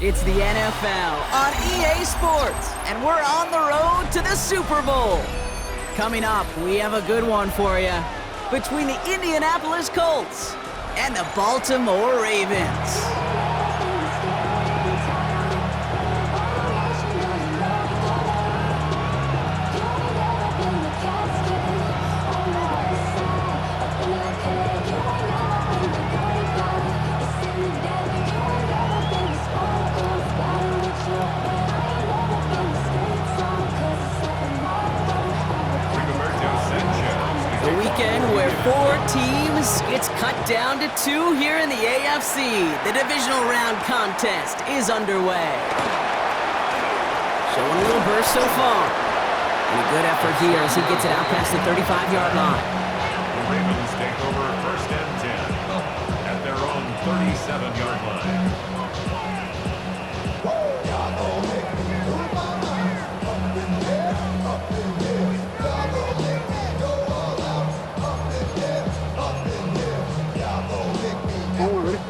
It's the NFL on EA Sports, and we're on the road to the Super Bowl. Coming up, we have a good one for you between the Indianapolis Colts and the Baltimore Ravens. Where 4 teams gets cut down to 2 here in the AFC. The divisional round contest is underway. Showing a little burst so far. And a good effort here as he gets it out past the 35-yard line. The Ravens take over 1st and 10 at their own 37-yard line.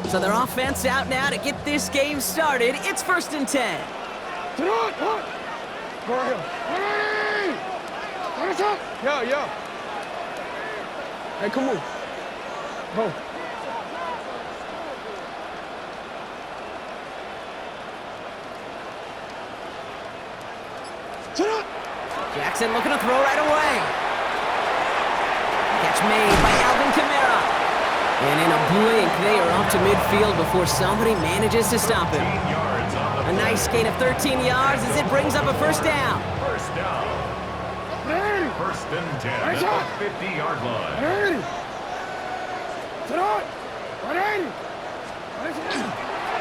So their offense out now to get this game started. It's 1st and 10. Yo. Hey, come on. Go. Jackson looking to throw right away. Catch made by Alvin Kamara. And in a blink, they are off to midfield before somebody manages to stop him. A nice gain of 13 yards as it brings up a 1st down. 1st down. 1st and 10 at the 50-yard line.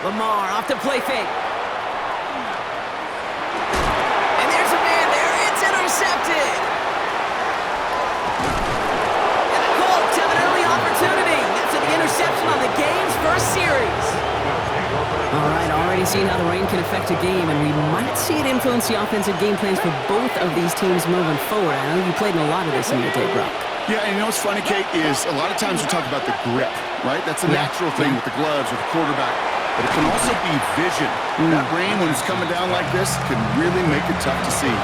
Lamar off to play fake. And there's a man there. It's intercepted. And the Colts have an early opportunity. Interception on the game's first series. All right, already seen how the rain can affect a game, and we might see it influence the offensive game plans for both of these teams moving forward. I know you played in a lot of this in your day, Brock. Yeah, and you know what's funny, Kate, is a lot of times we talk about the grip, right? That's a natural thing with the gloves, with the quarterback. But it can also be vision. That rain, when it's coming down like this, can really make it tough to see.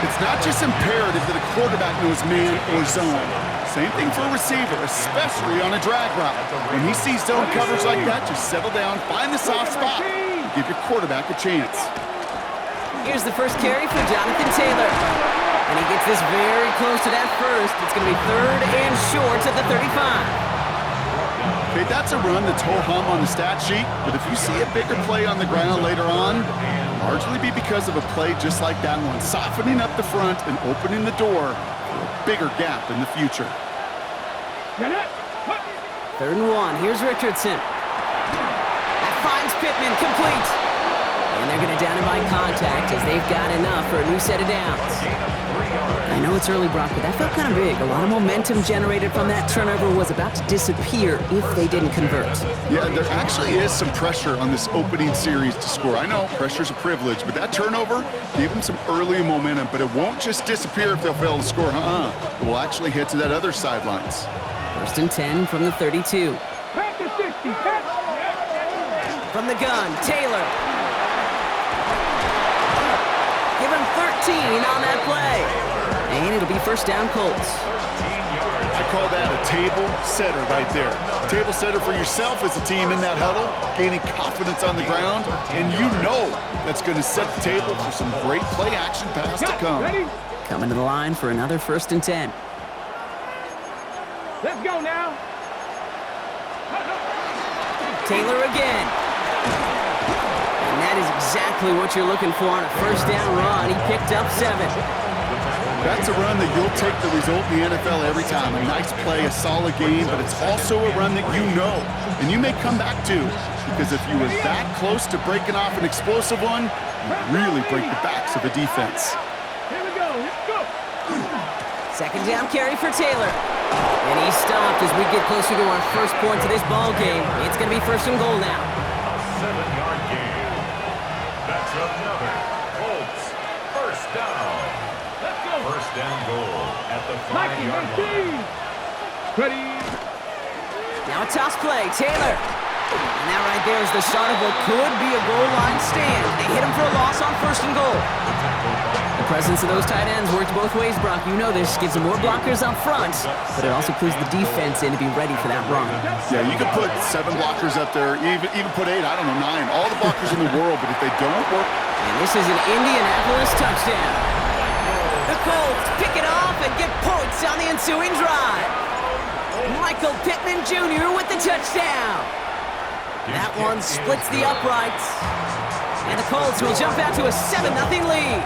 It's not just imperative that a quarterback knows man or zone. Same thing for a receiver, especially on a drag route. When he sees zone coverage like that, just settle down, find the soft spot, and give your quarterback a chance. Here's the first carry for Jonathan Taylor. And he gets this very close to that first. It's going to be 3rd and short at the 35. Okay, that's a run that's ho-hum on the stat sheet, but if you see a bigger play on the ground later on, largely be because of a play just like that one, softening up the front and opening the door for a bigger gap in the future. 3rd and 1. Here's Richardson. That finds Pittman complete. And they're going to down him by contact as they've got enough for a new set of downs. I know it's early, Brock, but that felt kind of big. A lot of momentum generated from that turnover was about to disappear if they didn't convert. Yeah, there actually is some pressure on this opening series to score. I know pressure's a privilege, but that turnover gave them some early momentum, but it won't just disappear if they'll fail to score. It will actually hit to that other sidelines. 1st and 10 from the 32. From the gun, Taylor. Give him 13 on that play. And it'll be 1st down Colts. I call that a table setter right there. Table setter for yourself as a team in that huddle, gaining confidence on the ground, and you know that's going to set the table for some great play action pass to come. Coming to the line for another 1st and 10. Let's go now. Taylor again. And that is exactly what you're looking for on a 1st down run. He picked up 7. That's a run that you'll take the result in the NFL every time. A nice play, a solid game, but it's also a run that you know and you may come back to, because if you were that close to breaking off an explosive one, you really break the backs of a defense. Here we go. Let's go. 2nd down carry for Taylor. And he stopped as we get closer to our first point to this ball game. It's going to be 1st and goal now. A 7-yard gain. That's another Colts 1st down. 1st and goal at the 5-yard line. Ready. Now a toss play. Taylor. And that right there is the start of what could be a goal line stand. They hit him for a loss on 1st and goal. The presence of those tight ends works both ways, Brock. You know this. Gives them more blockers up front, but it also clues the defense in to be ready for that run. Yeah, you could put 7 blockers up there, even put 8, I don't know, 9. All the blockers in the world, but if they don't work... And this is an Indianapolis touchdown. The Colts pick it off and get points on the ensuing drive. Michael Pittman Jr. with the touchdown. That one splits the uprights. And the Colts will jump out to a 7-0 lead.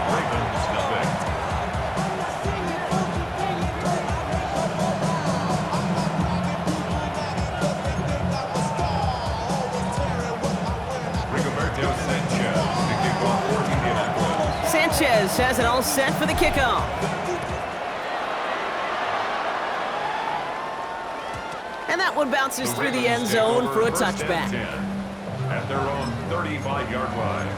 Sanchez has it all set for the kickoff. And that one bounces through the end zone for a touchback. At their own 35-yard line.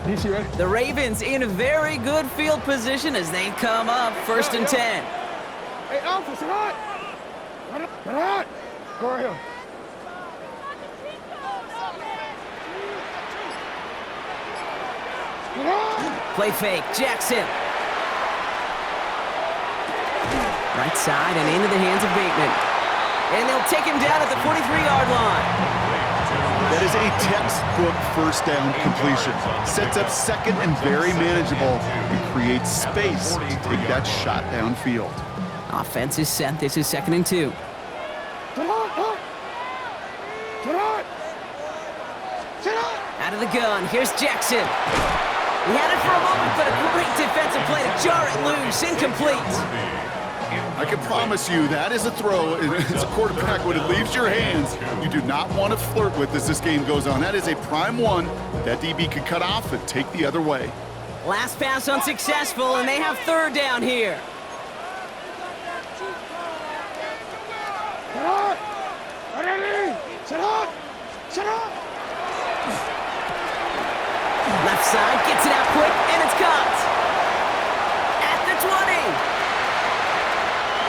DC ready? The Ravens in a very good field position as they come up 1st and 10. Hey, Alpha, sit hot. Sit hot. Go right here. Play fake, Jackson. Right side and into the hands of Bateman. And they'll take him down at the 43-yard line. That is a textbook 1st down completion. Sets up 2nd and very manageable and creates space to take that shot downfield. Offense is set. This is 2nd and 2. Out of the gun, here's Jackson. He had it for a moment, but a great defensive play to jar it loose, incomplete. I can promise you that is a throw as a quarterback when it leaves your hands. You do not want to flirt with as this game goes on. That is a prime one that DB could cut off and take the other way. Last pass unsuccessful, and they have 3rd down here. Left side, gets it out quick, and it's caught. At the 20.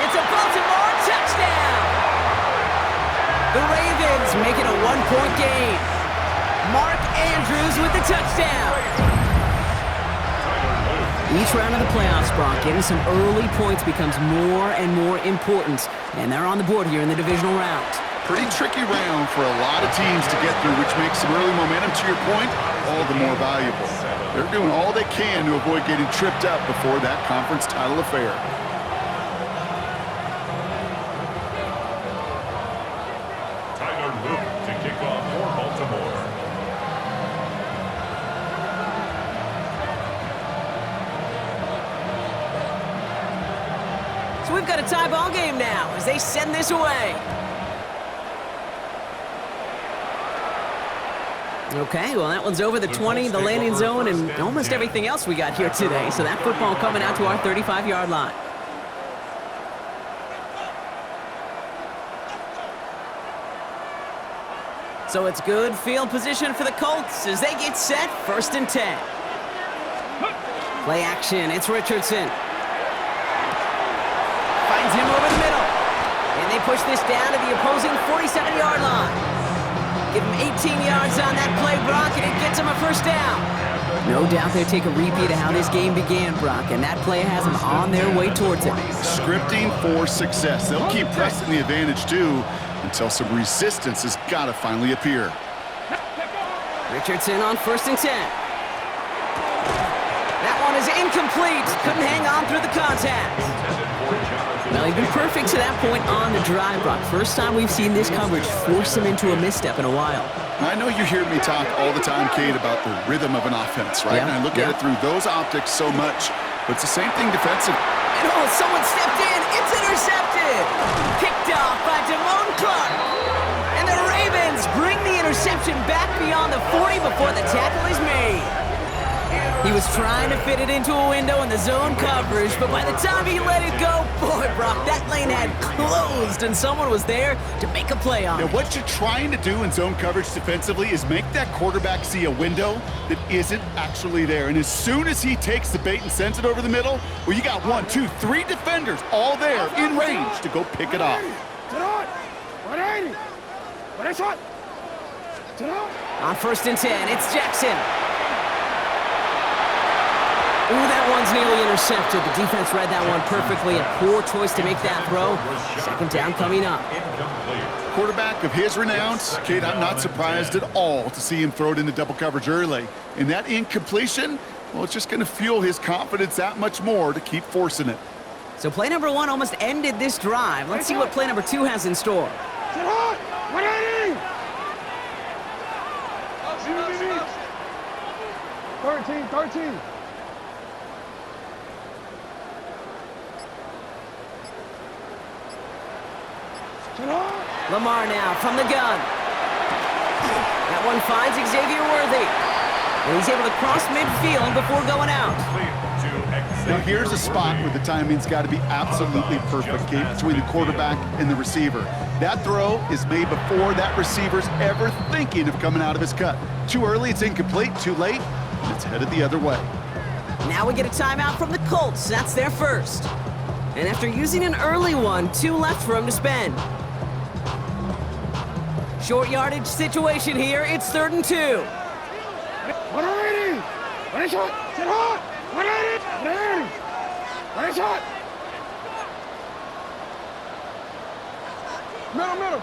It's a Baltimore touchdown. The Ravens make it a 1-point game. Mark Andrews with the touchdown. Each round of the playoffs, Brock, getting some early points becomes more and more important. And they're on the board here in the divisional round. Pretty tricky round for a lot of teams to get through, which makes some early momentum, to your point, all the more valuable. They're doing all they can to avoid getting tripped up before that conference title affair. Tyler Luke to kick off for Baltimore. So we've got a tie ball game now as they send this away. Okay, well, that one's over the 20, the landing zone, and almost everything else we got here today. So that football coming out to our 35-yard line. So it's good field position for the Colts as they get set 1st and 10. Play action, it's Richardson. Finds him over the middle. And they push this down to the opposing 47-yard line. Give him 18 yards on that play, Brock, and it gets him a 1st down. No doubt they'll take a repeat of how this game began, Brock, and that play has them on their way towards it. Scripting for success. They'll keep pressing the advantage, too, until some resistance has got to finally appear. Richardson on 1st and 10. That one is incomplete. Couldn't hang on through the contact. Well, he's been perfect to that point on the drive, Brock. First time we've seen this coverage force him into a misstep in a while. I know you hear me talk all the time, Kate, about the rhythm of an offense, right? Yeah, and I look at it through those optics so much, but it's the same thing defensive. And oh, someone stepped in. It's intercepted. Picked off by Damone Clark. And the Ravens bring the interception back beyond the 40 before the tackle is made. He was was trying to fit it into a window in the zone coverage, but by the time he let it go, boy, Brock, that lane had closed, and someone was there to make a play on it. Now, what you're trying to do in zone coverage defensively is make that quarterback see a window that isn't actually there. And as soon as he takes the bait and sends it over the middle, well, you got 1, 2, 3 defenders all there in range to go pick it off. Get on! 180! What is shot? Get on! On 1st and 10, it's Jackson. Ooh, that one's nearly intercepted. The defense read that one perfectly. A poor choice to make that throw. 2nd down coming up. Quarterback of his renown, Kate, I'm not surprised at all to see him throw it into double coverage early. And that incompletion, well, it's just going to fuel his confidence that much more to keep forcing it. So play number 1 almost ended this drive. Let's see what play number 2 has in store. Get on! 180! 13. Get on! Lamar now from the gun. That one finds Xavier Worthy. And he's able to cross midfield before going out. Now here's a spot where the timing's got to be absolutely perfect, Kate, between the quarterback and the receiver. That throw is made before that receiver's ever thinking of coming out of his cut. Too early, it's incomplete. Too late, it's headed the other way. Now we get a timeout from the Colts. That's their first. And after using an early one, 2 left for him to spend. Short yardage situation here. It's 3rd and 2. 180! What is shot? Get on! 180! 180! What is shot? Middle!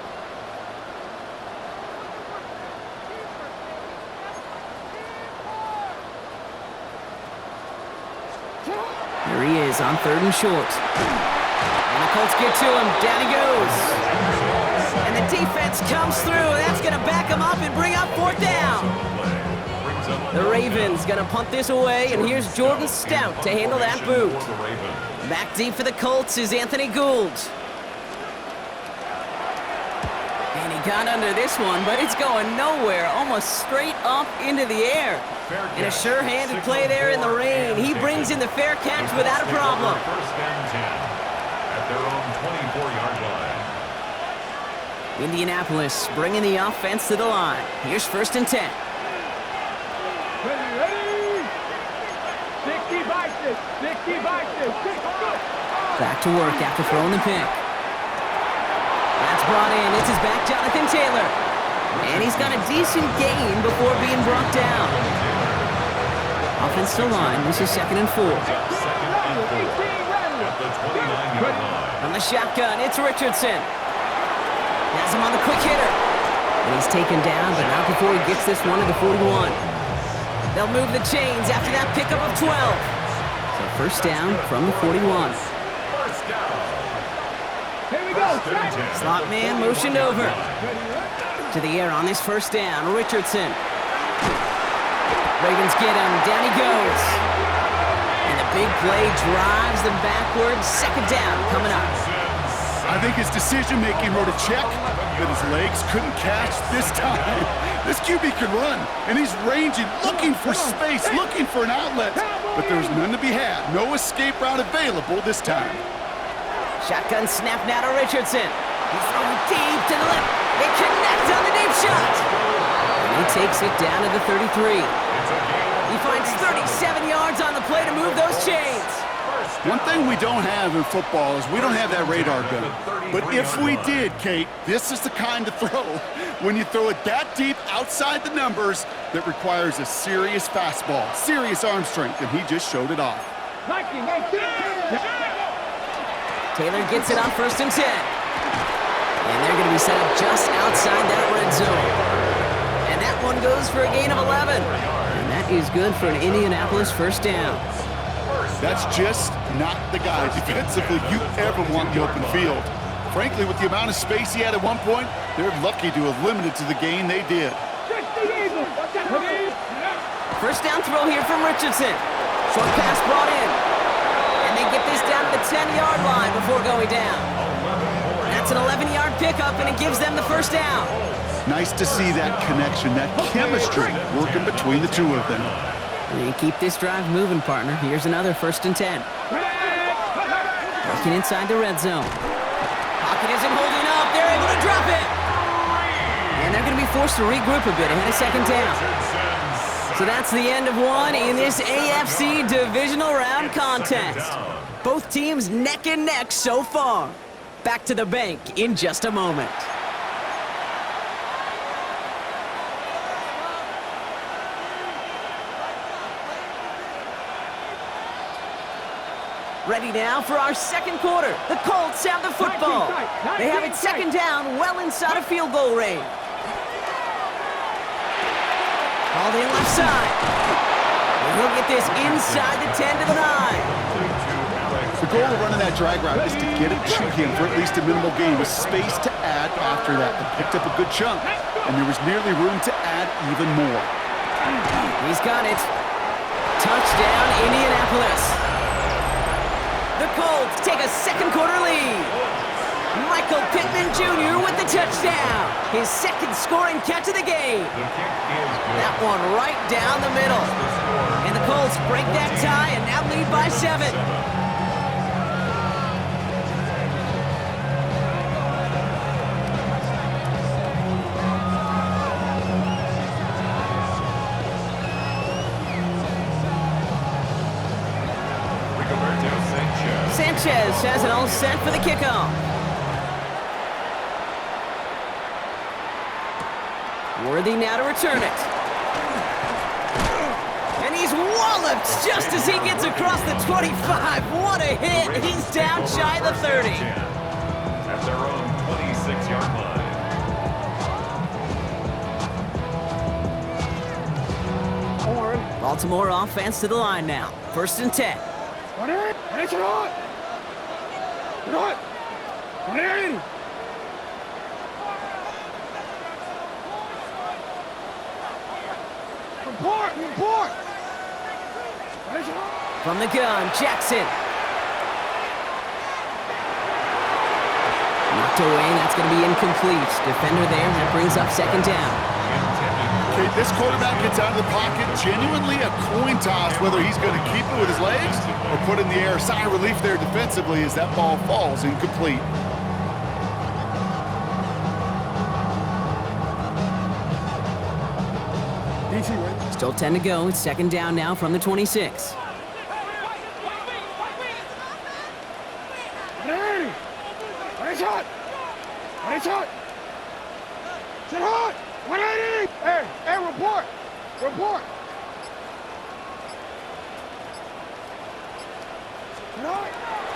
Here he is on 3rd and short. And the Colts get to him. Down he goes. And the defense comes through. That's going to back him up and bring up 4th down. The Ravens going to punt this away, and here's Jordan Stout to handle that boot. Back deep for the Colts is Anthony Gould. And he got under this one, but it's going nowhere, almost straight up into the air. And a sure-handed play there in the rain. He brings in the fair catch without a problem. 1st and 10 at their own 24-yard line. Indianapolis bringing the offense to the line. Here's 1st and 10. Ready! 60 biceps! Back to work after throwing the pick. That's brought in. It's his back, Jonathan Taylor. And he's got a decent gain before being brought down. Offense to line. This is 2nd and 4. At the 29-yard line. On the shotgun, it's Richardson. Has him on the quick hitter. And he's taken down, but not before he gets this one to the 41. They'll move the chains after that pickup of 12. So 1st down from the 41. 1st down. Here we go! Slot man motioned over. To the air on this 1st down, Richardson. Ravens get him, down he goes. And the big play drives them backwards. 2nd down coming up. I think his decision-making wrote a check that his legs couldn't catch this time. This QB can run, and he's ranging, looking for space, looking for an outlet. But there's none to be had. No escape route available this time. Shotgun snap now to Richardson. He's throwing deep to the left. They connect on the deep shot. And he takes it down to the 33. He finds 37 yards on the play to move those chains. One thing we don't have in football is we don't have that radar gun. But if we did, Kate, this is the kind of throw, when you throw it that deep outside the numbers, that requires a serious fastball, serious arm strength, and he just showed it off. Taylor gets it on 1st and 10. And they're going to be set up just outside that red zone. And that one goes for a gain of 11. And that is good for an Indianapolis 1st down. That's just not the guy defensively you ever want in the open field. Frankly, with the amount of space he had at one point, they're lucky to have limited to the gain they did. 1st down throw here from Richardson. Short pass brought in. And they get this down to the 10-yard line before going down. That's an 11-yard pickup, and it gives them the 1st down. Nice to see that connection, that chemistry working between the two of them. And keep this drive moving, partner. Here's another 1st and 10. Working inside the red zone. Pocket isn't holding up. They're able to drop it. And they're going to be forced to regroup a bit ahead of 2nd down. So that's the end of one in this AFC divisional round contest. Both teams neck and neck so far. Back to the bank in just a moment. Ready now for our 2nd quarter. The Colts have the football. They have it 2nd down, well inside of field goal range. Called in left side. And he'll get this inside the 10 to the 9. The goal of running that drag route is to get it to him for at least a minimal gain with space to add after that. They picked up a good chunk, and there was nearly room to add even more. He's got it. Touchdown, Indianapolis. The Colts take a 2nd quarter lead. Michael Pittman Jr. with the touchdown. His 2nd scoring catch of the game. That one right down the middle. And the Colts break that tie and now lead by 7. Sanchez has it all set for the kickoff. Worthy now to return it. And he's walloped just as he gets across the 25. What a hit. He's down shy of the 30. At their own 26-yard line. Baltimore offense to the line now. 1st and 10. From the gun, Jackson. Knocked away, and that's going to be incomplete. Defender there, that brings up 2nd down. Okay, this quarterback gets out of the pocket, genuinely a coin toss whether he's going to keep it with his legs or put it in the air. Sigh of relief there defensively as that ball falls incomplete. Still 10 to go. It's 2nd down now from the 26. Report.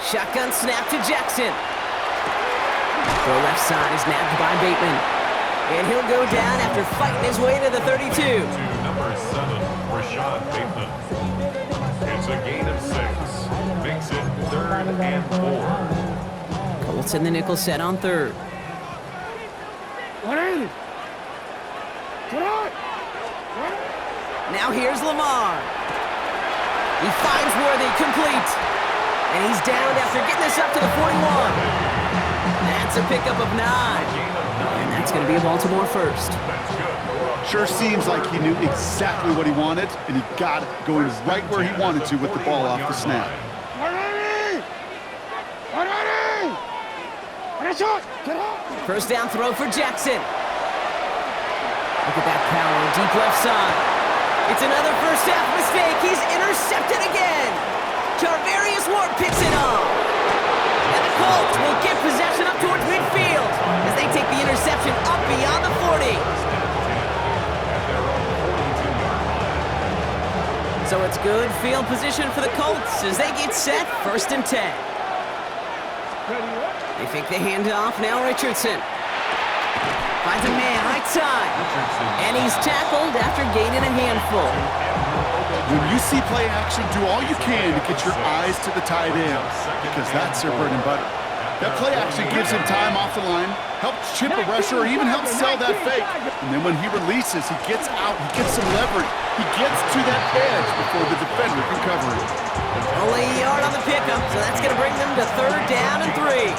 Shotgun snap to Jackson. Throw left side is nabbed by Bateman. And he'll go down after fighting his way to the 32. To number 7, Rashad Bateman. It's a gain of 6. Makes it 3rd and 4. Colts in the nickel set on 3rd. Now here's Lamar. He finds Worthy, complete. And he's downed after getting this up to the 41. That's a pickup of 9. And that's going to be a Baltimore 1st. Sure seems like he knew exactly what he wanted, and he got it going right where he wanted to with the ball off the snap. First down throw for Jackson. Look at that power, deep left side. It's another first half mistake. He's intercepted again. Tarvarius Ward picks it up. And the Colts will get possession up towards midfield as they take the interception up beyond the 40. So it's good field position for the Colts as they get set 1st and 10. They fake the handoff. Now Richardson finds a man right side. And he's tackled after gaining a handful. When you see play action, do all you can to get your eyes to the tight end because that's their bread and butter. That play action gives him time off the line, helps chip a rusher, or even helps sell that fake. And then when he releases, he gets out, he gets some leverage. He gets to that edge before the defender can cover it. Only a yard on the pickup, so that's going to bring them to 3rd down and 3.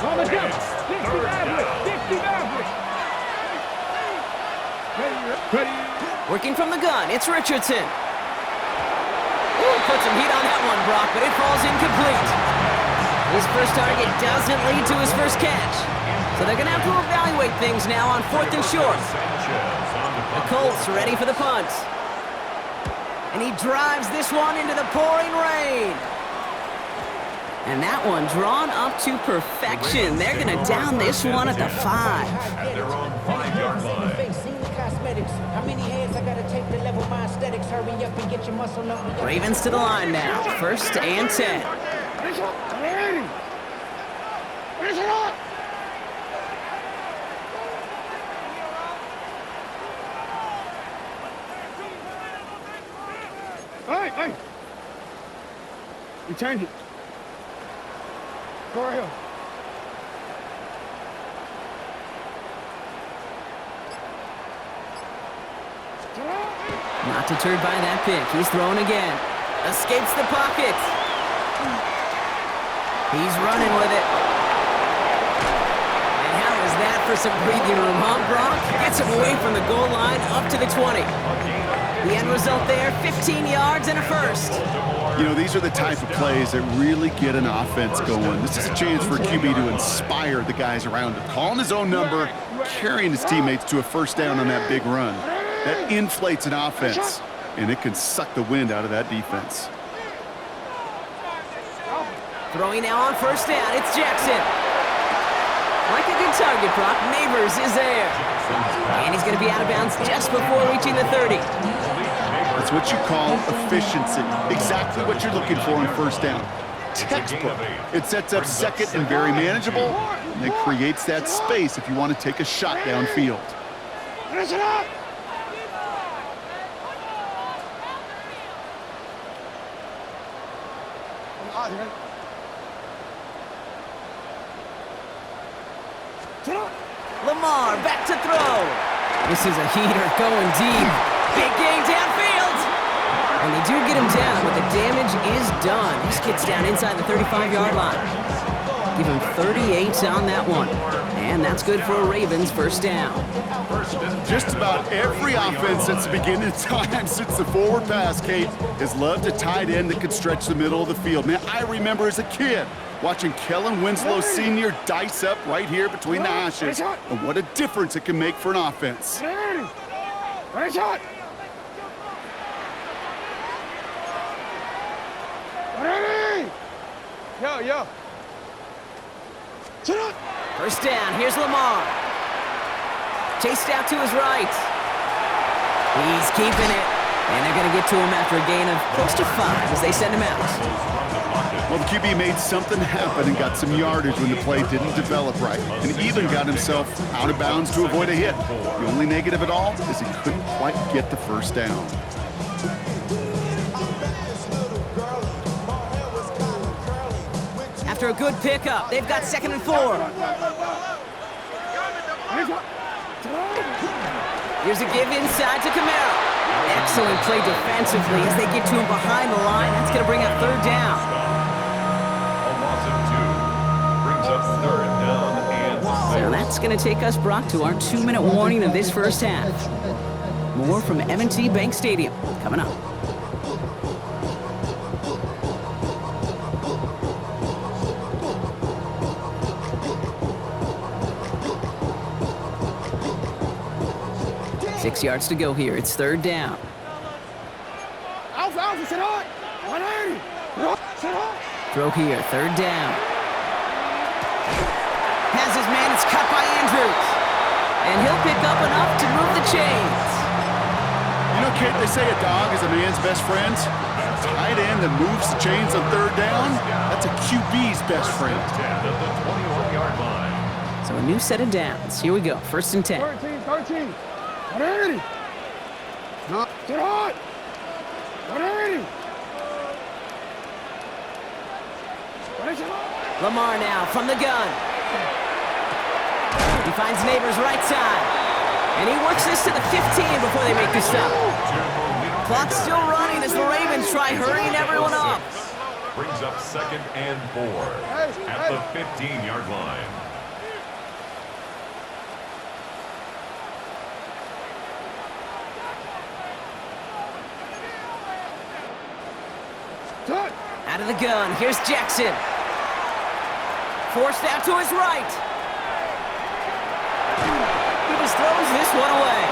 On the jump. 60 average. Working from the gun, it's Richardson. put some heat on that one, Brock, but it falls incomplete. His first target doesn't lead to his first catch. So they're going to have to evaluate things now on 4th and short. The Colts ready for the punt. And he drives this one into the pouring rain. And that one drawn up to perfection. They're going to down this one at the 5. At their own 5-yard line. Ravens to the line now. 1st and 10. Finish it. Ready. Finish it up. Hey. You change it. Go right here. Not deterred by that pick. He's throwing again. Escapes the pocket. He's running with it. And how is that for some breathing room, huh, Brock? Gets him away from the goal line up to the 20. The end result there, 15 yards and a first. You know, these are the type of plays that really get an offense going. This is a chance for a QB to inspire the guys around him. Calling his own number, carrying his teammates to a first down on that big run. That inflates an offense, and it can suck the wind out of that defense. Throwing now on 1st down, it's Jackson. Like a good target, Brock. Neighbors is there. And he's going to be out of bounds just before reaching the 30. That's what you call efficiency. Exactly what you're looking for on 1st down. Textbook. It sets up 2nd and very manageable, and it creates that space if you want to take a shot downfield. Finish it up. Lamar back to throw. This is a heater going deep. Big gain downfield. And they do get him down, but the damage is done. This gets down inside the 35-yard line. Give him 38 on that one. And that's good for a Ravens 1st down. Just about every offense since the beginning of time, since the forward pass, Kate, has loved a tight end that could stretch the middle of the field. Man, I remember as a kid watching Kellen Winslow Sr. dice up right here between the hashes. And what a difference it can make for an offense. Finish it. Ready. Yo. Sit up. 1st down, here's Lamar. Chased out to his right. He's keeping it. And they're going to get to him after a gain of close to 5 as they send him out. Well, the QB made something happen and got some yardage when the play didn't develop right, and even got himself out of bounds to avoid a hit. The only negative at all is he couldn't quite get the 1st down. After a good pickup, they've got 2nd and 4. Here's a give inside to Camaro. Excellent play defensively as they get to him behind the line. That's going to bring up 3rd down. A loss of 2 brings up 3rd down and 6. So that's going to take us, Brock, to our 2-minute warning of this 1st half. More from M&T Bank Stadium coming up. Six yards to go here. It's 3rd down. Alpha, sit hot. 180. Sit hot. Throw here. 3rd down. Has his man. It's cut by Andrews. And he'll pick up enough to move the chains. You know, Kate, they say a dog is a man's best friend. A tight end that moves the chains on 3rd down, that's a QB's best friend. At the 21-yard line. So a new set of downs. Here we go. 1st and 10. 13. 180. No. Sit hot. 180. Lamar now from the gun. He finds Neighbors right side. And he works this to the 15 before they make the stop. Clock's still running as the Ravens try hurrying everyone up. Brings up 2nd and 4 at the 15-yard line. Touch. Out of the gun, here's Jackson. Forced out to his right. He just throws this one away.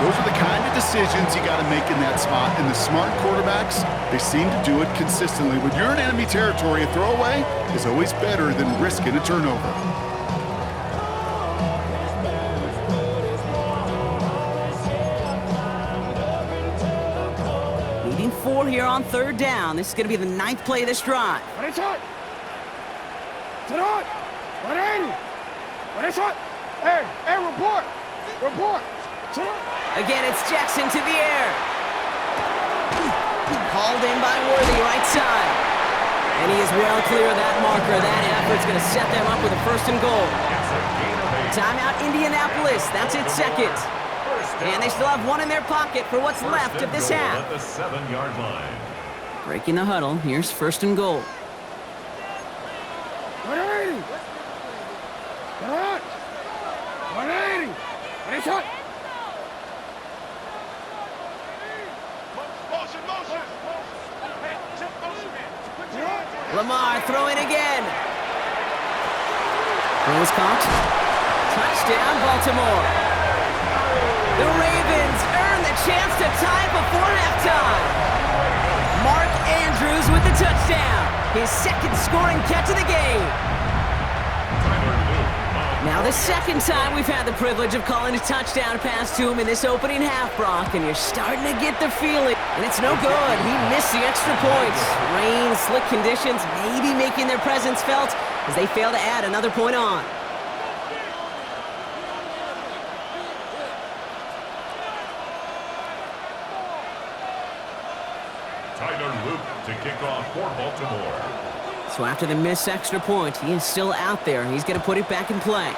Those are the kind of decisions you got to make in that spot. And the smart quarterbacks, they seem to do it consistently. When you're in enemy territory, a throwaway is always better than risking a turnover. Needing 4 here on 3rd down. This is going to be the 9th play of this drive. Ready, shot. Sit on. Ready. Ready, shot. Hey, report. Report. Sit on. Again, it's Jackson to the air. Called in by Worthy, right side. And he is well clear of that marker. That effort's going to set them up with a 1st and goal. Timeout, Indianapolis. That's its 2nd. And they still have 1 in their pocket for what's left of this half. At the 7-yard line. Breaking the huddle. Here's 1st and goal. 180. Sit on. 180. Ready, shot. Lamar throwing again. Throws caught. Touchdown, Baltimore. The Ravens earn the chance to tie before halftime. Mark Andrews with the touchdown. His 2nd scoring catch of the game. Now the 2nd time we've had the privilege of calling a touchdown pass to him in this opening half, Brock, and you're starting to get the feeling. And it's no good. He missed the extra points. Rain, slick conditions, maybe making their presence felt as they fail to add another point on. Tyler Luke to kick off for Baltimore. So after the missed extra point, he is still out there. He's going to put it back in play.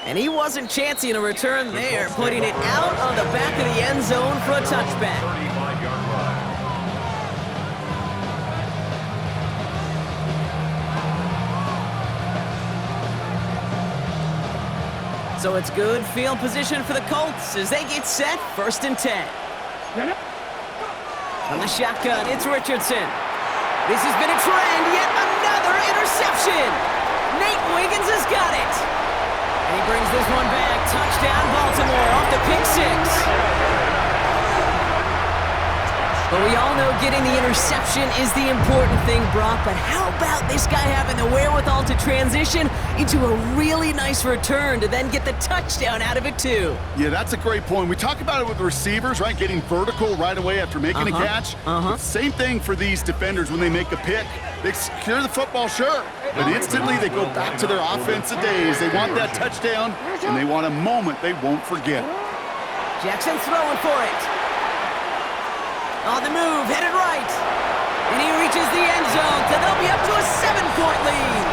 And he wasn't chancing a return there, putting it out on the back of the end zone for a touchback. 35-yard line. So it's good field position for the Colts as they get set, 1st and 10. From the shotgun, it's Richardson. This has been a trend, yet another interception. Nate Wiggins has got it. And he brings this one back. Touchdown, Baltimore, off the pick 6. But we all know getting the interception is the important thing, Brock. But how about this guy having the wherewithal to transition into a really nice return to then get the touchdown out of it, too? Yeah, that's a great point. We talk about it with receivers, right? Getting vertical right away after making a catch. Same thing for these defenders when they make a pick. They secure the football, sure, but instantly they go back to their offensive days. They want that touchdown, and they want a moment they won't forget. Jackson throwing for it. On the move, headed right. And he reaches the end zone, so they'll be up to a 7-point lead.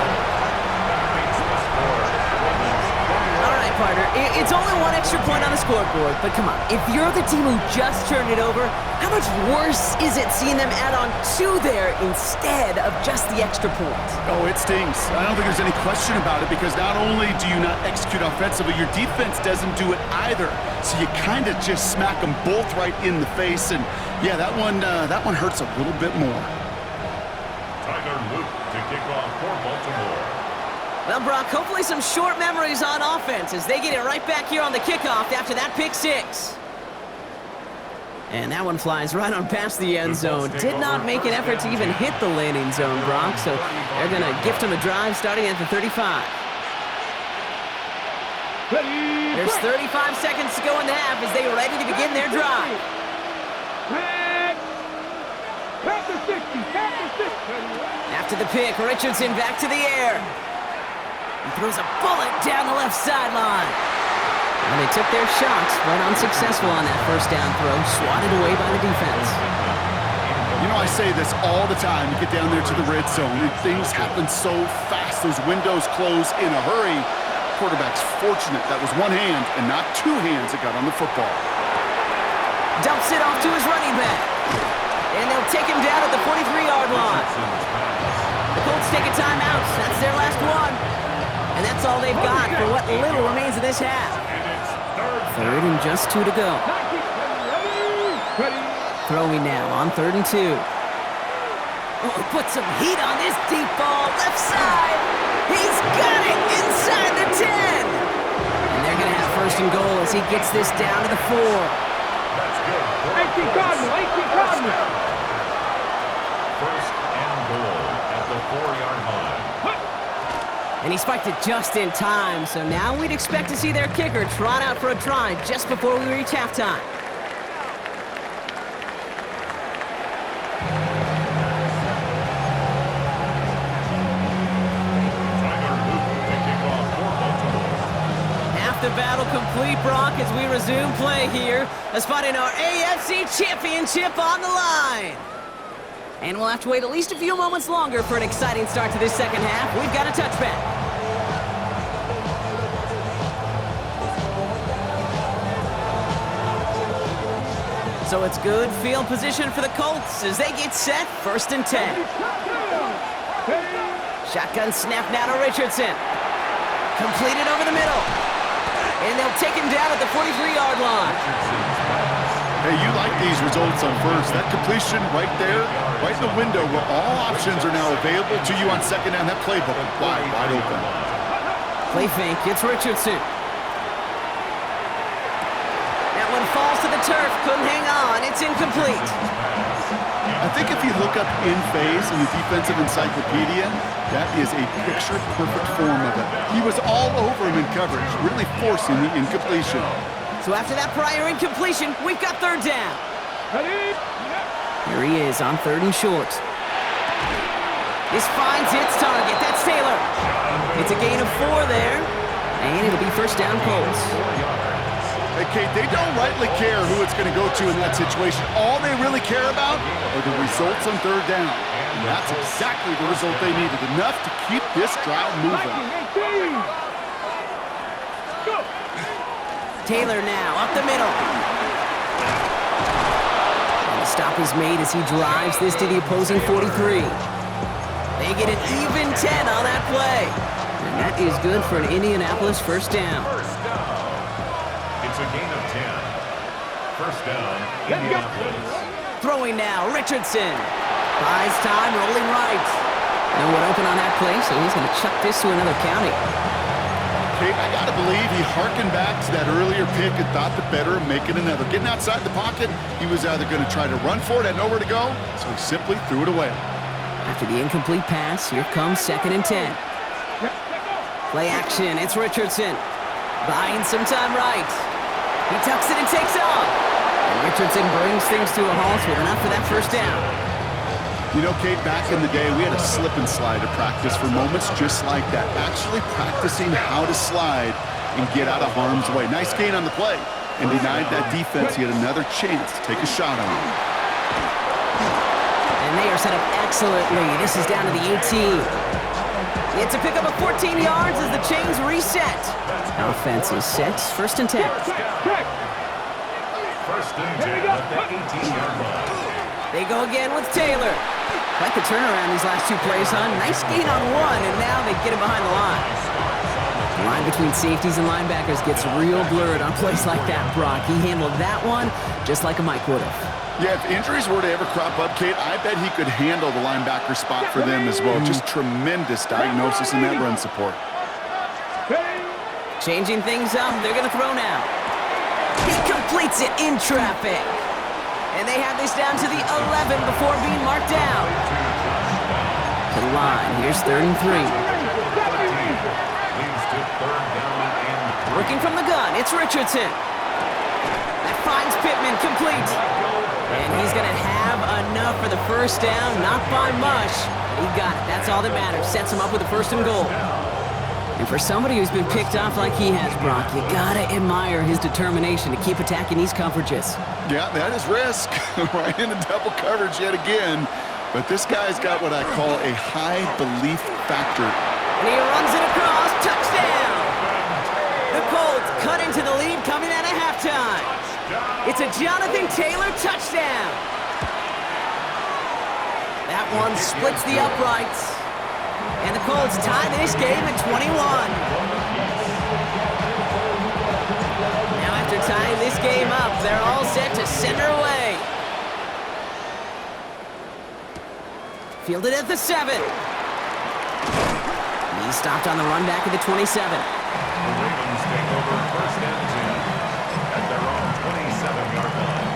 All right, partner, it's only 1 extra point on the scoreboard, but come on, if you're the team who just turned it over, how much worse is it seeing them add on 2 there instead of just the extra point? Oh, it stings. I don't think there's any question about it because not only do you not execute offensively, your defense doesn't do it either. So you kind of just smack them both right in the face, and yeah, that one hurts a little bit more. Tyler Luke to kick off for Baltimore. Well, Brock, hopefully some short memories on offense as they get it right back here on the kickoff after that pick 6. And that one flies right on past the end zone. Did not make an effort to even hit the landing zone, Brock, so they're going to gift him a drive starting at the 35. There's 35 seconds to go in the half as they are ready to begin their drive. After the pick, Richardson back to the air. He throws a bullet down the left sideline. And they took their shots, but unsuccessful on that 1st down throw, swatted away by the defense. You know, I say this all the time. You get down there to the red zone, and things happen so fast. Those windows close in a hurry. Quarterback's fortunate that was 1 hand and not 2 hands that got on the football. Dumps it off to his running back. And they'll take him down at the 43-yard line. The Colts take a timeout. That's their last one. And that's all they've got for what little remains of this half. 3rd and just 2 to go. Ready. Throwing now on 3rd and 2. Oh, put some heat on this deep ball. Left side. He's got it inside the 10. And they're going to have 1st and goal as he gets this down to the 4. That's good. 18 Cardinal, 18 Cardinal. 1st and goal at the 4-yard line. And he spiked it just in time, so now we'd expect to see their kicker trot out for a try just before we reach halftime. Half the battle complete, Brock, as we resume play here. A spot in our AFC Championship on the line. And we'll have to wait at least a few moments longer for an exciting start to this second half. We've got a touchback. So it's good field position for the Colts as they get set, 1st and 10. Shotgun snap now to Richardson. Completed over the middle. And they'll take him down at the 43-yard line. Hey, you like these results on 1st. That completion right there, right in the window where all options are now available to you on 2nd down. That playbook wide open. Play fake, it's Richardson. That one falls to the turf, couldn't hang on, it's incomplete. I think if you look up in phase in the defensive encyclopedia, that is a picture-perfect form of it. He was all over him in coverage, really forcing the incompletion. So after that prior incompletion, we've got 3rd down. Here he is on 3rd and short. This finds its target, that's Taylor. It's a gain of 4 there, and it'll be 1st down Colts. Hey, Kate, they don't rightly care who it's going to go to in that situation. All they really care about are the results on 3rd down. And that's exactly the result they needed, enough to keep this drive moving. Taylor now, up the middle. And the stop is made as he drives this to the opposing 43. They get an even 10 on that play. And that is good for an Indianapolis 1st down. It's a gain of 10. 1st down, Indianapolis. Throwing now, Richardson. Buys time, rolling right. No one open on that play, so he's going to chuck this to another county. Kate, I got to believe he hearkened back to that earlier pick and thought the better of making another. Getting outside the pocket, he was either going to try to run for it, had nowhere to go, so he simply threw it away. After the incomplete pass, here comes 2nd and 10. Play action, it's Richardson. Buying some time right. He tucks it and takes off. And Richardson brings things to a halt with enough for that 1st down. You know, Kate, back in the day, we had a slip and slide to practice for moments just like that. Actually practicing how to slide and get out of harm's way. Nice gain on the play. And denied that defense. He had another chance to take a shot on him. And they are set up excellently. This is down to the 18. It's a pickup of 14 yards as the chains reset. Offense is set. 1st and 10. 1st and 10 at the 18-yard line. They go again with Taylor. Quite the turnaround these last 2 plays, huh? Nice gain on 1, and now they get him behind the line. The line between safeties and linebackers gets real blurred on plays like that, Brock. He handled that one just like a Mike would have. Yeah, if injuries were to ever crop up, Kate, I bet he could handle the linebacker spot for them as well. Just tremendous diagnosis in that run support. Changing things up, they're going to throw now. He completes it in traffic. And they have this down to the 11 before being marked down. To the line, here's 3rd and 3. Working from the gun, it's Richardson. That finds Pittman complete. And he's going to have enough for the 1st down, not by much. He got it, that's all that matters. Sets him up with a 1st and goal. And for somebody who's been picked off like he has, Brock, you gotta admire his determination to keep attacking these coverages. Yeah, that is risk. Right into double coverage yet again. But this guy's got what I call a high belief factor. And he runs it across, touchdown! The Colts cut into the lead coming out of halftime. It's a Jonathan Taylor touchdown. That one splits the uprights. And the Colts tie this game at 21. Now after tying this game up, they're all set to send her away. Fielded at the 7. He's stopped on the run back at the 27. The Ravens take over first and 10 at their own 27-yard line.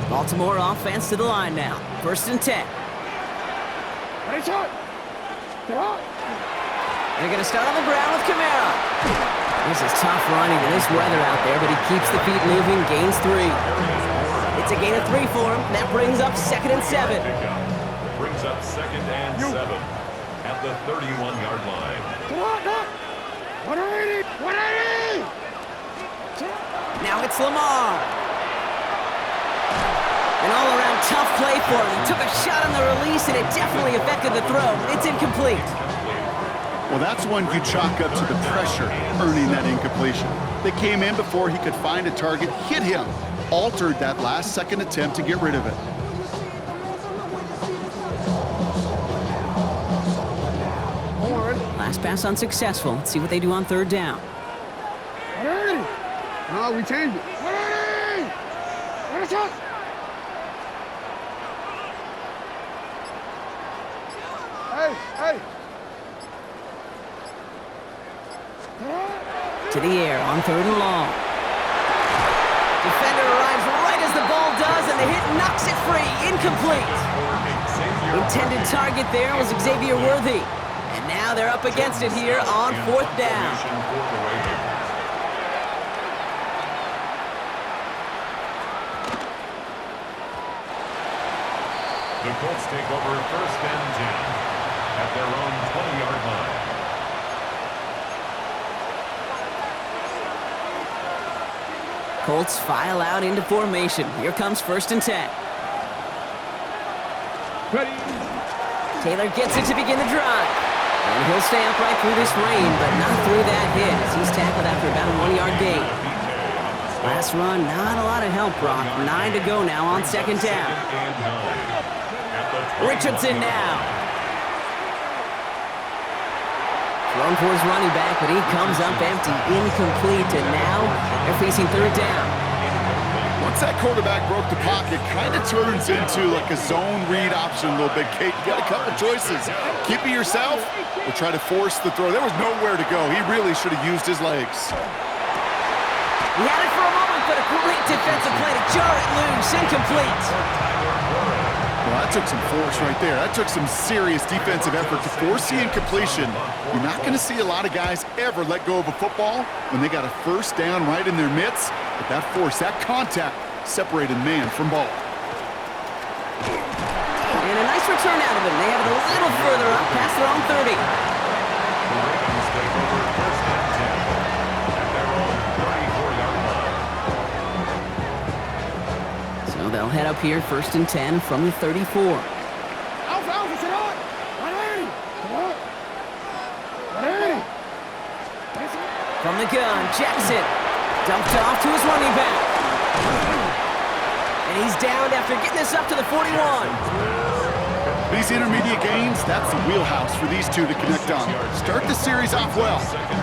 Baltimore offense to the line now. First and 10. Ready, shot. Get out. They're going to start on the ground with Kamara. This is tough running in this weather out there, but he keeps the feet moving, gains 3. It's a gain of 3 for him. That brings up second and 7. Brings up second and 7 at the 31-yard line. Get out, get out. 180. 180. Now it's Lamar. An all-around tough play for him. He took a shot on the release, and it definitely affected the throw. It's incomplete. Well, that's one you chalk up to the pressure earning that incompletion. They came in before he could find a target, hit him, altered that last-second attempt to get rid of it. Last pass unsuccessful. Let's see what they do on third down. 180. No, we changed it. 180. Ready, shot. Hey, hey. To the air on third and long. Defender arrives right as the ball does, and the hit knocks it free. Incomplete. Intended target there was Xavier Worthy. And now they're up against it here on fourth down. The Colts take over first and 10 at their own 20-yard line. Colts file out into formation. Here comes first and 10. Ready. Taylor gets it to begin the drive. And he'll stay upright through this rain, but not through that hit as he's tackled after about a 1-yard gain. Last run, not a lot of help, Brock. 9 to go now on second down. Richardson now. Thrown for his running back, but he comes up empty, incomplete, and now they're facing third down. Once that quarterback broke the pocket, kind of turns into like a zone read option a little bit, Kate. You got a couple choices. Keep it yourself or try to force the throw. There was nowhere to go. He really should have used his legs. He had it for a moment, but a great defensive play to jar it loose, incomplete. Well, that took some force right there. That took some serious defensive effort to force the incompletion. You're not going to see a lot of guys ever let go of a football when they got a first down right in their midst. But that force, that contact, separated man from ball. And a nice return out of him. They have it a little further up past their own 30. The Ravens take over first and 10 at their own 34-yard line. So they'll head up here first and 10 from the 34. Alpha, Alpha, sit on. 180. Sit on. 180. From the gun, Jackson. Dumped off to his running back. And he's down after getting this up to the 41. These intermediate gains, that's the wheelhouse for these two to connect on. Start the series off well.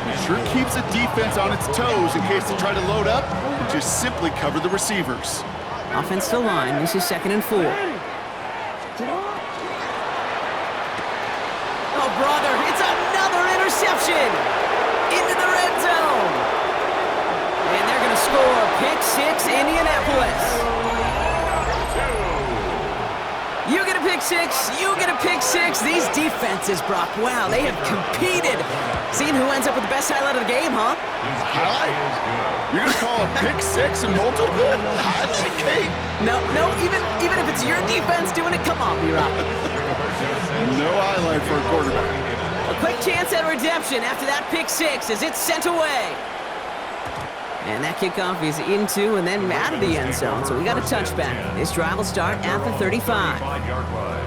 It sure keeps the defense on its toes in case they try to load up and just simply cover the receivers. Offense to line. This is second and 4. Oh, brother, it's another interception. Into the red zone. And they're going to score. Pick 6, Indianapolis. You get a pick 6. You get a pick 6. These defenses, Brock, wow, they have competed. Seeing who ends up with the best highlight of the game, huh? Highlight? You're going to call a pick 6 and multiple? Highlight, Kate? No, even if it's your defense doing it, come on, B-Rock. No highlight for a quarterback. A quick chance at redemption after that pick 6 as it's sent away. And that kickoff is into and then out of the end zone, so we got a touchback. This drive will start at the 35. 35-yard line.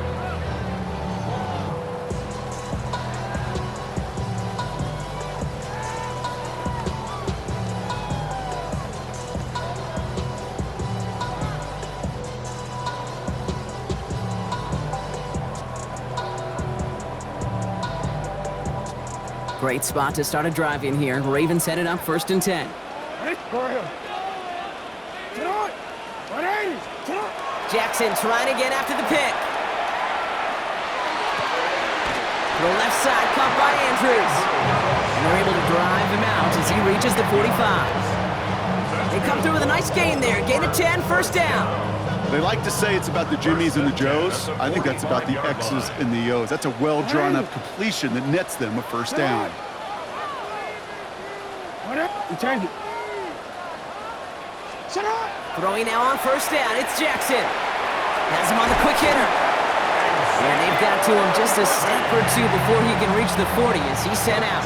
Great spot to start a drive in here. Ravens headed up first and 10. Go ahead. Jackson trying to get after the pick. To the left side, caught by Andrews. And they're able to drive him out as he reaches the 45. They come through with a nice gain there. Gain of 10, first down. They like to say it's about the Jimmies and the Joes. I think that's about the X's and the O's. That's a well-drawn-up completion that nets them a first down. Throwing now on first down, it's Jackson. Has him on the quick hitter. And they've got to him just a step or two before he can reach the 40 as he's sent out.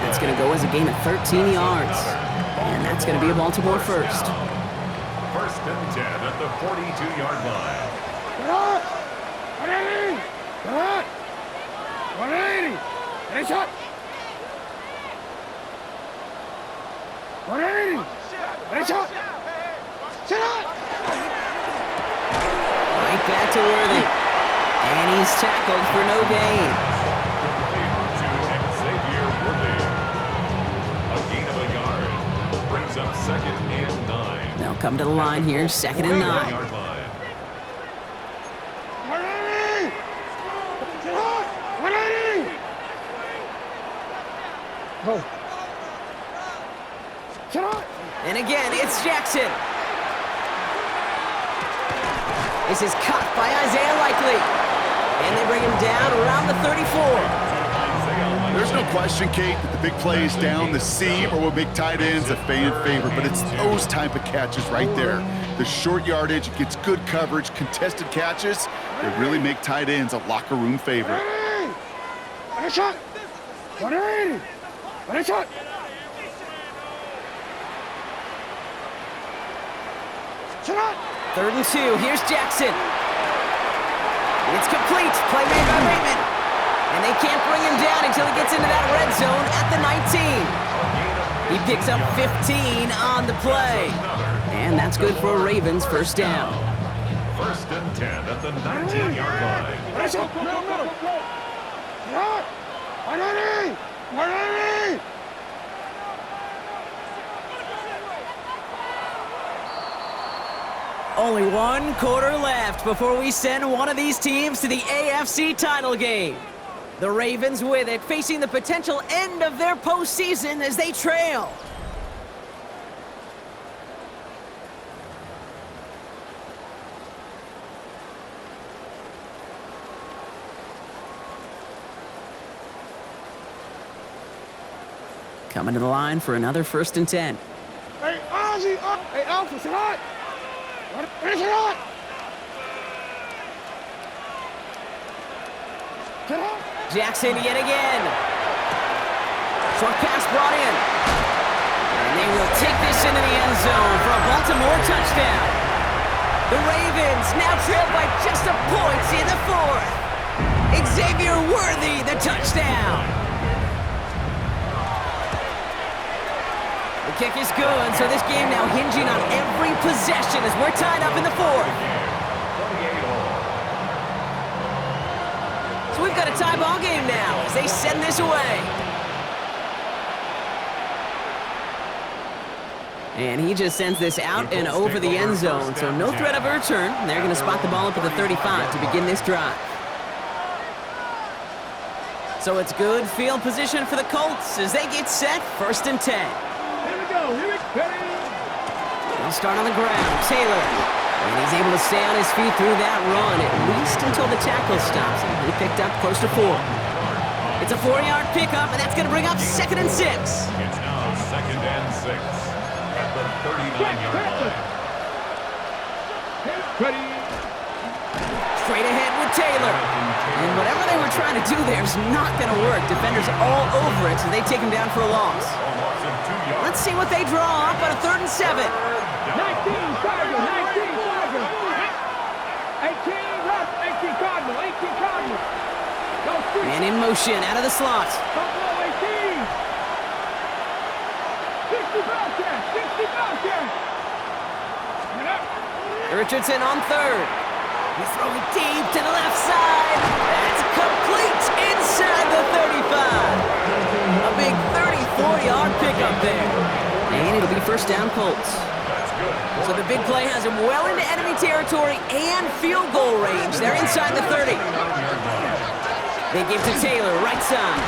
That's going to go as a gain of 13 yards. And that's going to be a Baltimore first. First and 10 at the 42-yard line. Right back to Worthy. And he's tackled for no gain. Xavier Worthy. A gain of a yard. Brings up second and 9. They'll come to the line here, second and 9. Yard line. And again, it's Jackson. This is caught by Isaiah Likely. And they bring him down around the 34. There's no question, Kate, that the big plays down the seam or will make tight ends a fan favorite, but it's those type of catches right there. The short yardage, gets good coverage, contested catches, they really make tight ends a locker room favorite. Third and 2, here's Jackson. It's complete, play made by Raymond. And they can't bring him down until he gets into that red zone at the 19. He picks up 15 on the play. And that's good for a Ravens first down. First and 10 at the 19-yard line. Only one quarter left before we send one of these teams to the AFC title game. The Ravens with it, facing the potential end of their postseason as they trail. Coming to the line for another first and 10. Hey, Ozzy! Hey, Alpha, say hi! Finish it on! Jackson yet again. Short pass brought in. And they will take this into the end zone for a Baltimore touchdown. The Ravens now trailed by just a point in the fourth. Xavier Worthy, the touchdown. The kick is good, so this game now hinging on every possession as we're tied up in the fourth. So we've got a tie ball game now as they send this away. And he just sends this out and over the end zone, so no threat of a return. They're going to spot the ball up at the 35 to begin this drive. So it's good field position for the Colts as they get set, first and 10. Here we go, They'll start on the ground, Taylor. And he's able to stay on his feet through that run, at least until the tackle stops him. He picked up close to 4. It's a 4-yard pickup, and that's going to bring up second and 6. It's now second and 6 at the 39-yard line. Straight ahead with Taylor. And whatever they were trying to do there is not going to work. Defenders all over it, so they take him down for a loss. Let's see what they draw up on a 3rd and 7. 19, Tiger, 19, Tiger. 18, left, 18, Cardinal, 18, Cardinal. And in motion, out of the slot. 60 Bobcat, 60 Bobcat. Richardson on 3rd. He's throwing deep to the left side. That's complete inside the 35. A big 34-yard pickup there. And it'll be first down Colts. That's good So the big play has him well into enemy territory and field goal range. They're inside the 30. They give to Taylor, right side.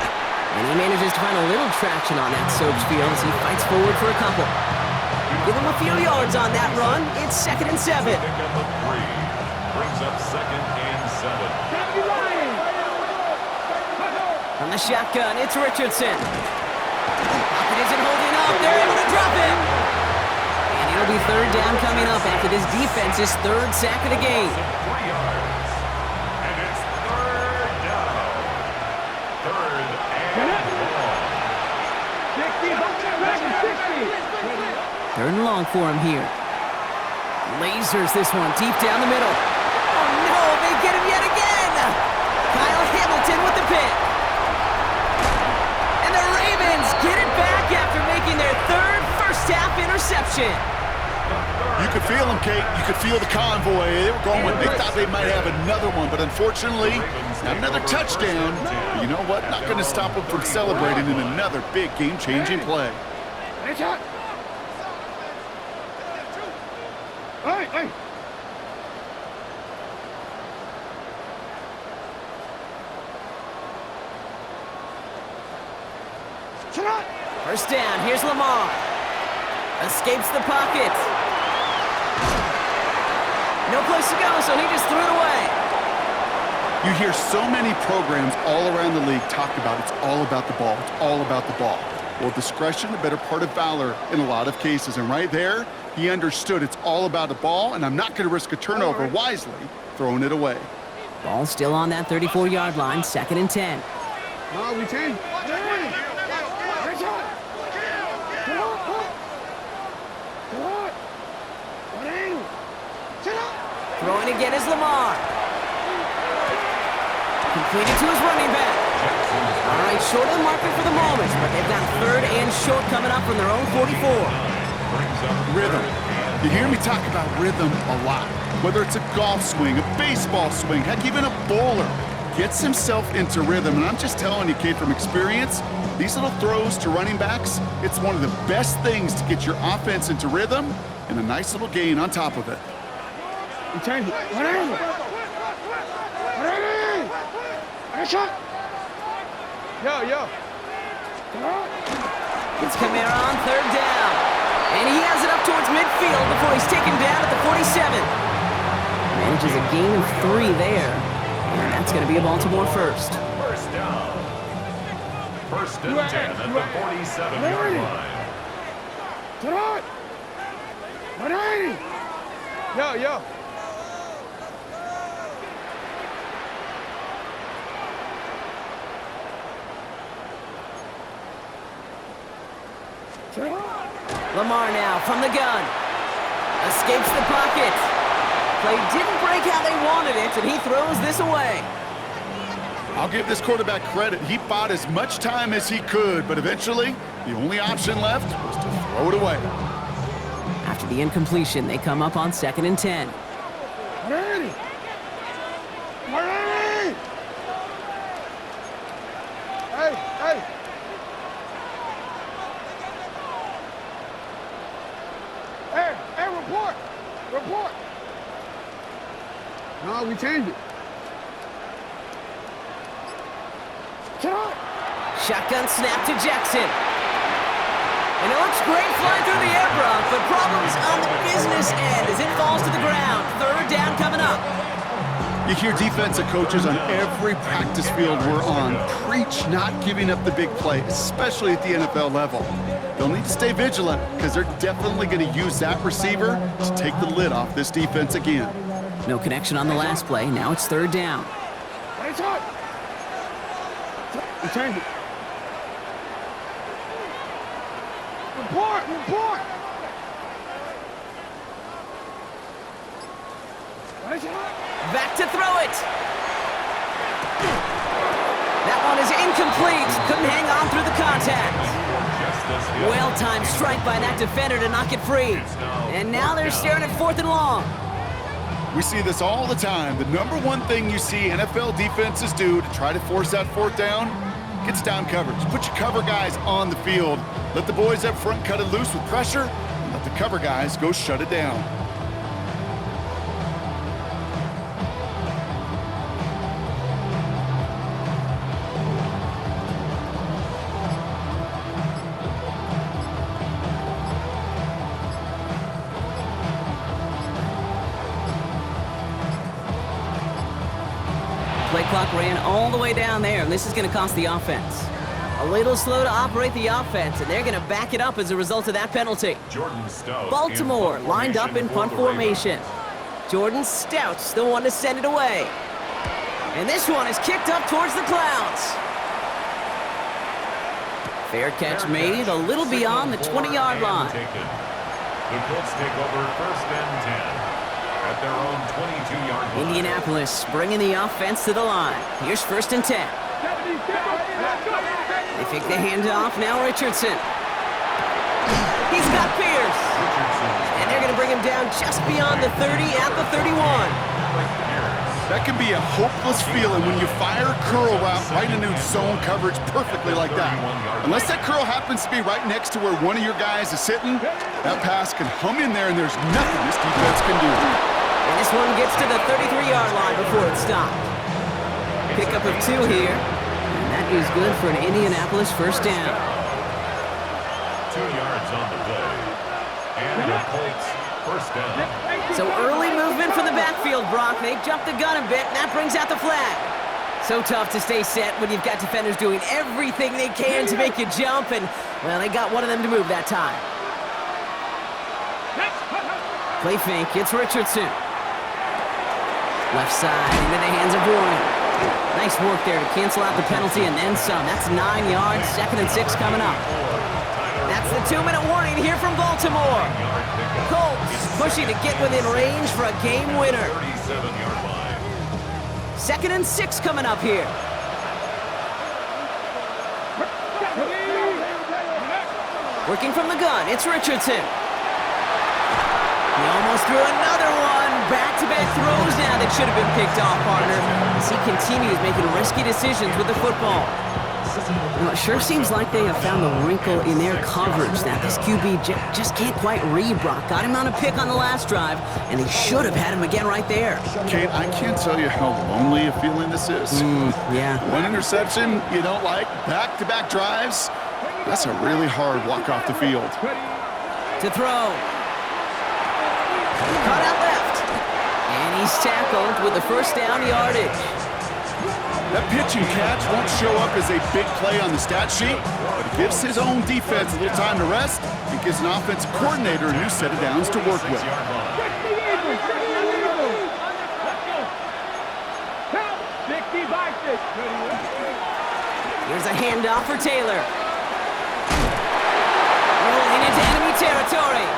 And he manages to find a little traction on that Soaps field as he fights forward for a couple. Give him a few yards on that run. It's 2nd and 7. Pick up a 3. Brings up 2nd and 7. From the shotgun, it's Richardson. Pocket isn't holding up. They're able to drop him. And it'll be 3rd down coming up after this defense's 3rd sack of the game. 3 yards. And it's 3rd down. 3rd and long. 3rd and long for him here. Lasers this one deep down the middle. Oh no, they get him yet again. Kyle Hamilton with the pick. And the Ravens get it back after making their 3rd first-half interception. You could feel them, Kate. You could feel the convoy. They were going. They thought they might have another one, but unfortunately, not another touchdown. But you know what? Not going to stop them from celebrating in another big game-changing play. Hey! First down, here's Lamar. Escapes the pocket. No place to go, so he just threw it away. You hear so many programs all around the league talk about it's all about the ball. It's all about the ball. Well, discretion, the better part of valor in a lot of cases. And right there, he understood it's all about the ball, and I'm not going to risk a turnover wisely, throwing it away. Ball still on that 34-yard line, 2nd and 10. No, we changed. Throwing again is Lamar. Completed to his running back. All right, short of the marker for the moment, but they've got 3rd and short coming up from their own 44. Rhythm. You hear me talk about rhythm a lot. Whether it's a golf swing, a baseball swing, heck, even a bowler gets himself into rhythm. And I'm just telling you, kid, from experience, these little throws to running backs, it's one of the best things to get your offense into rhythm and a nice little gain on top of it. We changed it. Yo. It's Kamara on 3rd down. And he has it up towards midfield before he's taken down at the 47. Manages a gain of 3 there. And that's going to be a Baltimore first. First down. 1st and 10 at the 47-yard line. Yo. Lamar now from the gun. Escapes the pocket. Play didn't break how they wanted it, and he throws this away. I'll give this quarterback credit. He bought as much time as he could, but eventually, the only option left was to throw it away. After the incompletion, they come up on 2nd and 10. Ready! Hey! Hey, report! No, we changed it. Shotgun snap to Jackson. And it looks great flying through the air, Brock, but problems on the business end as it falls to the ground. 3rd down coming up. You hear defensive coaches on every practice field we're on preach not giving up the big play, especially at the NFL level. They'll need to stay vigilant because they're definitely going to use that receiver to take the lid off this defense again. No connection on the last play. Now it's 3rd down. We changed it. Report! Back to throw it. That one is incomplete. Couldn't hang on through the contact. Well-timed strike by that defender to knock it free. And now they're staring at 4th and long. We see this all the time. The number one thing you see NFL defenses do to try to force that 4th down, gets down coverage. Put your cover guys on the field. Let the boys up front cut it loose with pressure, and let the cover guys go shut it down. Play clock ran all the way down there, and this is going to cost the offense. A little slow to operate the offense, and they're going to back it up as a result of that penalty. Jordan Stout Baltimore lined up in punt formation. Jordan Stout's the one to send it away. And this one is kicked up towards the clouds. Fair catch made, a little beyond the 20-yard line. The Colts take over first and 10 at their own 22-yard line. Indianapolis bringing the offense to the line. Here's first and 10. They fake the handoff, now Richardson. He's got Pierce. And they're going to bring him down just beyond the 30 at the 31. That can be a hopeless feeling when you fire a curl route right into zone coverage perfectly like that. Unless that curl happens to be right next to where one of your guys is sitting, that pass can hum in there and there's nothing this defense can do. And this one gets to the 33-yard line before it's stopped. Pickup of 2 here. And that is good for an Indianapolis first down. 2 yards on the play. And the Colts first down. So early movement from the backfield, Brock. They jumped the gun a bit, and that brings out the flag. So tough to stay set when you've got defenders doing everything they can to make you jump, and, well, they got one of them to move that time. Play fake, it's Richardson. Left side into the hands of Warren. Nice work there to cancel out the penalty and then some. That's 9 yards, 2nd and 6 coming up. That's the 2-minute warning here from Baltimore. Colts pushing to get within range for a game winner. 37-yard line. 2nd and 6 coming up here. Working from the gun, it's Richardson. He almost threw another one. Back-to-back throws now that should have been picked off, partner, as he continues making risky decisions with the football. You know, it sure seems like they have found the wrinkle in their coverage that this QB just can't quite read, Brock. Got him on a pick on the last drive, and he should have had him again right there. Kate, I can't tell you how lonely a feeling this is. Yeah. One interception you don't like, back-to-back drives, that's a really hard walk off the field. To throw. Cut out left. And he's tackled with the first down yardage. That pitch and catch won't show up as a big play on the stat sheet, but it gives his own defense a little time to rest and gives an offensive coordinator a new set of downs to work with. Here's a handoff for Taylor. Rolling into enemy territory.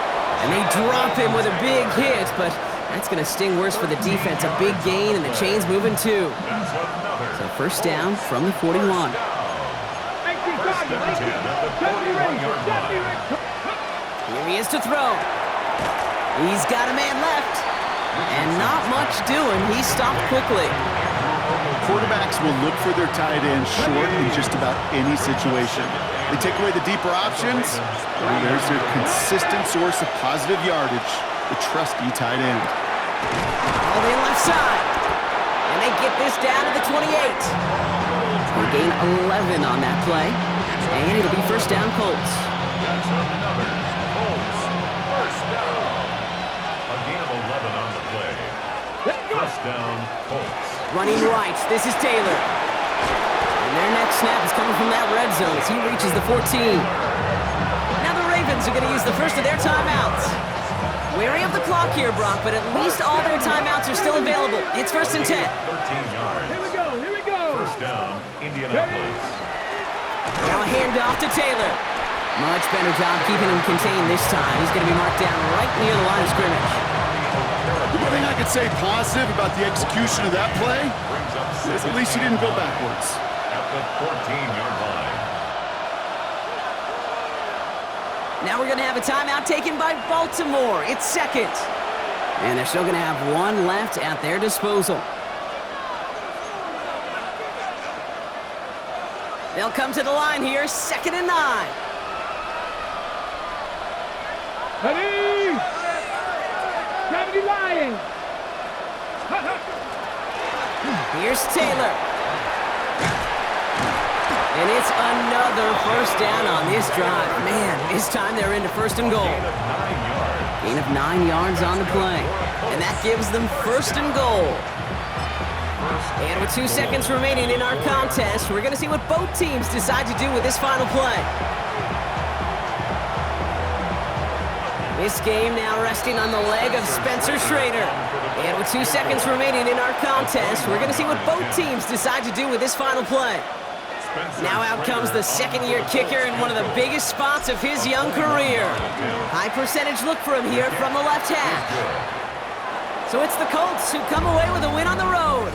And they drop him with a big hit, but that's going to sting worse for the defense. A big gain, and the chain's moving too. So first down from the 41. Here he is to throw. He's got a man left. And not much doing. He stopped quickly. Quarterbacks will look for their tight end short in just about any situation. They take away the deeper options, and there's their consistent source of positive yardage, the trusty tight end. All the left side. And they get this down to the 28. They gain 11 on that play. And it'll be first down Colts. That's another Colts first down. A gain of 11 on the play. First down Colts. Running right, this is Taylor. And their next snap is coming from that red zone as he reaches the 14. Now the Ravens are going to use the first of their timeouts. Wary of the clock here, Brock, but at least all their timeouts are still available. It's first and 10. 13 yards. Here we go. First down, Indianapolis. Now a handoff to Taylor. Much better job keeping him contained this time. He's going to be marked down right near the line of scrimmage. One thing I could say positive about the execution of that play is at least he didn't go backwards. At the 14-yard line. Now we're going to have a timeout taken by Baltimore. It's second. And they're still going to have one left at their disposal. They'll come to the line here, 2nd and 9. Ready? Gravity lying. Here's Taylor. And it's another first down on this drive. Man, this time they're into first and goal. Gain of 9 yards on the play. And that gives them first and goal. And with 2 seconds remaining in our contest, we're going to see what both teams decide to do with this final play. This game now resting on the leg of Spencer Schrader. And with 2 seconds remaining in our contest, we're going to see what both teams decide to do with this final play. Now out comes the second-year kicker in one of the biggest spots of his young career. High percentage look for him here from the left half. So it's the Colts who come away with a win on the road.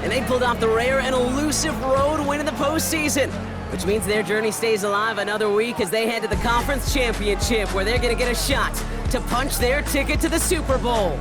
And they pulled off the rare and elusive road win in the postseason, which means their journey stays alive another week as they head to the conference championship, where they're going to get a shot to punch their ticket to the Super Bowl.